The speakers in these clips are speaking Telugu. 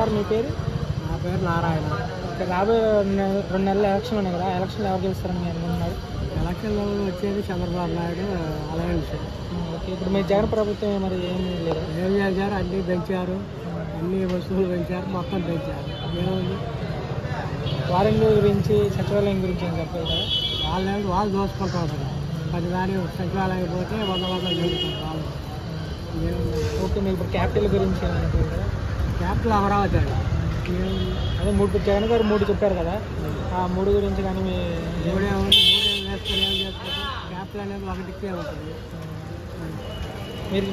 సార్ మీ పేరు? నా పేరు నారాయణ. ఇక్కడ రాబోయే 2 నెలల ఎలక్షన్లు ఉన్నాయి కదా, ఎలక్షన్లు ఎవరు గెలుస్తారని మీరు అనుకుంటున్నారు? ఎలక్షన్లో వచ్చేది చంద్రబాబు నాయుడు అలయన్స్. ఓకే, ఇప్పుడు మీ జగన్ ప్రభుత్వం మరి ఏమీ లేదు. ఏం చేశారు? అన్నీ పెంచారు, అన్ని వస్తువులు పెంచారు, మొత్తం పెంచారు. ఏముంది? వారంటీ గురించి, సచివాలయం గురించి ఏం చెప్పారు కదా? వాళ్ళు దోచుకుంటారు. 10 దాని సచివాలయం పోతే 100 జరుగుతుంది వాళ్ళు. ఓకే, మీరు ఇప్పుడు క్యాపిటల్ గురించి ఏమనుకుంటారు కదా? క్యాపిటల్ అమరావతి అండి. అదే జగన్ గారు 3 చెప్పారు కదా, ఆ 3 గురించి కానీ మీ మూడేళ్ళు వేసుకొని ఏం చేస్తారు? క్యాపిటల్ అనేది ఒకటికే ఉంటుంది.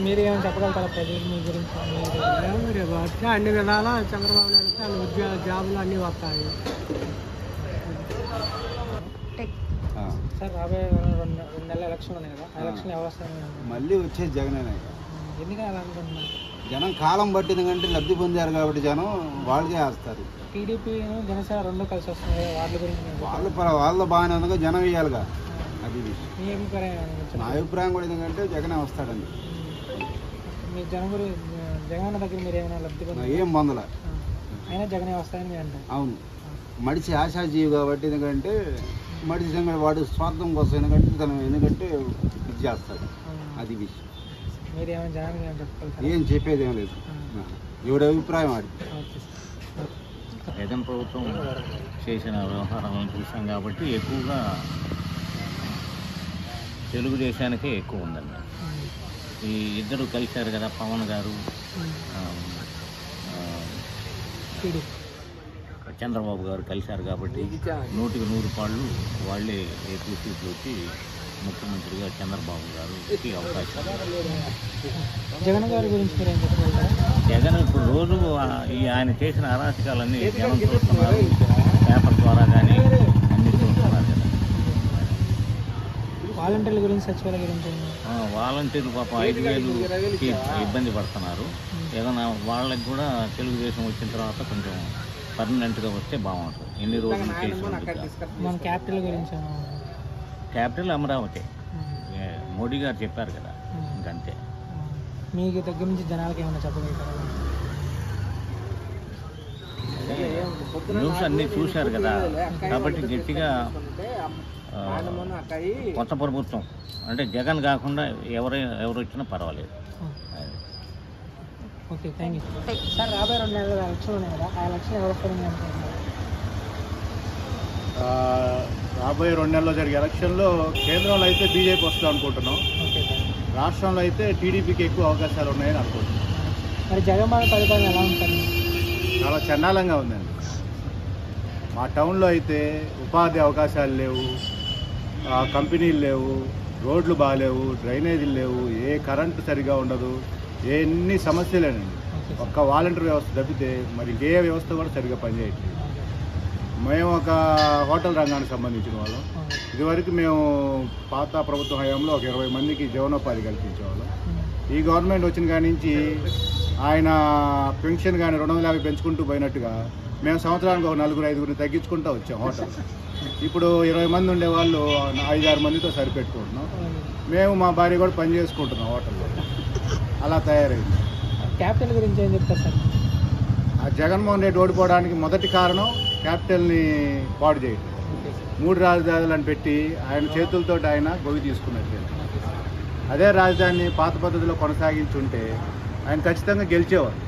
మీరు ఏమైనా చెప్పగలుగుతారా ప్రజలు మీ గురించి? మీరు వచ్చే అన్ని విధాలా చంద్రబాబు నాయుడు వస్తే అన్ని జాబులు అన్నీ వస్తాయి. సార్ రాబోయే 2 నెలల ఎలక్షన్లు ఉన్నాయి కదా, ఎలక్షన్లు ఎవరు వస్తారని మళ్ళీ వచ్చే జగనే. ఎందుకని అలా అనుకుంటున్నారు? జనం కాలం పట్టింది కంటే లబ్ధి పొందారు కాబట్టి జనం వాళ్ళకే వేస్తారు. టీడీపీ జనసేన 2 కలిసి వస్తున్నాయి, వాళ్ళ గురించి వాళ్ళ బాగానే ఉందిగా జనం వేయాలిగా. అది మీ అభిప్రాయం? నా అభిప్రాయం కూడా ఎందుకంటే జగనే వస్తాడండి. మీ జగన్ దగ్గర మీరు ఏమైనా లబ్ధి పొందారు? ఏం పొందలే, అయినా జగనే వస్తాయని మీరు అంటారు? అవును, మడిచి ఆశాజీవి కాబట్టి ఎందుకంటే మడిచి వాడు స్వార్థం కోసం ఎందుకంటే ఇది చేస్తాడు. అది విషయం. మీరు ఏమైనా జగన్ చెప్పగలుగుతారు? ఏం చెప్పేది ఏం లేదు, ఎవడి అభిప్రాయం అది. జగన్ ప్రభుత్వం చేసిన వ్యవహారాలను చూసాం కాబట్టి ఎక్కువగా తెలుగుదేశానికే ఎక్కువ ఉందండి. ఈ ఇద్దరు కలిశారు కదా, పవన్ గారు చంద్రబాబు గారు కలిశారు కాబట్టి 100కి 100 పాళ్ళు వాళ్ళే ఎక్కువ సీట్లు వచ్చి ముఖ్యమంత్రిగా చంద్రబాబు గారికి అవకాశం. జగన్ గారి గురించి మీరు ఏం చెప్పగలుగుతారా? జగన్ ఇప్పుడు రోజు ఆయన చేసిన అరాచకాలన్నీ జనం చూస్తున్నారు, పేపర్ ద్వారా కానీ అన్ని చూస్తున్నారు కదా. వాలంటీర్ల గురించి, సచివాలయం గురించి? వాలంటీర్లు పాపం 5,000కి ఇబ్బంది పడుతున్నారు. ఏదైనా వాళ్ళకి కూడా తెలుగుదేశం వచ్చిన తర్వాత కొంచెం పర్మనెంట్గా వస్తే బాగుంటుంది. ఎన్ని రోజులు చేసి మన క్యాపిటల్ గురించి? క్యాపిటల్ అమరావతి, మోడీ గారు చెప్పారు కదా, ఇంకంతే. మీకు దగ్గర నుంచి జనాలకి ఏమైనా చెప్పగలుగుతారా? న్యూస్ అన్నీ చూశారు కదా, కాబట్టి గట్టిగా కొత్త ప్రభుత్వం అంటే జగన్ కాకుండా ఎవరు వచ్చినా పర్వాలేదు. Okay, thank you sir. రాబోయే 2 నెలల ఎలక్షన్లు ఉన్నాయి కదా, ఆ ఎలక్షన్ ఎవరు వస్తారని అనుకుంటున్నారు? రాబోయే 2 నెలల్లో జరిగే ఎలక్షన్లో కేంద్రంలో అయితే బీజేపీ వస్తుంది అనుకుంటున్నాం. Okay sir. రాష్ట్రంలో అయితే టీడీపీకి ఎక్కువ అవకాశాలు ఉన్నాయని అనుకుంటున్నాం. మరి జగన్మోహన్ పరిపాలన ఎలా ఉంటుంది? చాలా చండాలంగా ఉందండి. మా టౌన్లో అయితే ఉపాధి అవకాశాలు లేవు, కంపెనీలు లేవు, రోడ్లు బాగాలేవు, డ్రైనేజీలు లేవు, ఏ కరెంటు సరిగా ఉండదు, ఎన్ని సమస్యలేనండి. ఒక్క వాలంటీర్ వ్యవస్థ తప్పితే మరి ఏ వ్యవస్థ కూడా సరిగా పనిచేయట్లేదు. మేము ఒక హోటల్ రంగానికి సంబంధించిన వాళ్ళం. ఇదివరకు మేము పాత ప్రభుత్వ హయాంలో ఒక 20 మందికి జీవనోపాధి కల్పించేవాళ్ళం. ఈ గవర్నమెంట్ వచ్చిన కాడి నుంచి ఆయన పెన్షన్ కానీ 250 పెంచుకుంటూ పోయినట్టుగా మేము సంవత్సరానికి ఒక 4-5 తగ్గించుకుంటూ వచ్చాం హోటల్. ఇప్పుడు 20 మంది ఉండేవాళ్ళు 5-6 మందితో సరిపెట్టుకుంటున్నాం. మేము మా భార్య కూడా పని చేసుకుంటున్నాం హోటల్లో. అలా తయారైంది. క్యాపిటల్ గురించి ఏం చెప్తారు సార్? ఆ జగన్మోహన్ రెడ్డి ఓడిపోవడానికి మొదటి కారణం క్యాపిటల్ని పాడు చేయడం. 3 రాజధానులను పెట్టి ఆయన చేతులతో ఆయన గొవి తీసుకున్నట్లేదు. అదే రాజధానిని పాత పద్ధతిలో కొనసాగించుంటే ఆయన ఖచ్చితంగా గెలిచేవారు.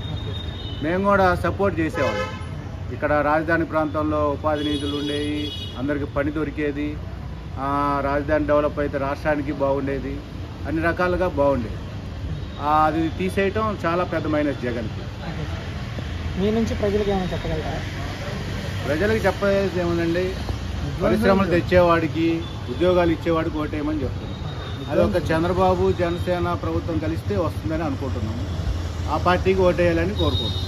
మేము కూడా సపోర్ట్ చేసేవాళ్ళం. ఇక్కడ రాజధాని ప్రాంతంలో ఉపాధి నిధులు ఉండేవి, అందరికీ పని దొరికేది, రాజధాని డెవలప్ అయితే రాష్ట్రానికి బాగుండేది, అన్ని రకాలుగా బాగుండేది. అది తీసేయటం చాలా పెద్ద మైనస్ జగన్కి. మీ నుంచి ప్రజలకు ఏమైనా చెప్పగలుగుతారా? ప్రజలకు చెప్పేది ఏముందండి, పరిశ్రమలు తెచ్చేవాడికి, ఉద్యోగాలు ఇచ్చేవాడికి ఓటేయమని చెప్తున్నాం. అది ఒక చంద్రబాబు జనసేన ప్రభుత్వం కలిస్తే వస్తుందని అనుకుంటున్నాము. ఆ పార్టీకి ఓటేయాలని కోరుకుంటున్నాం.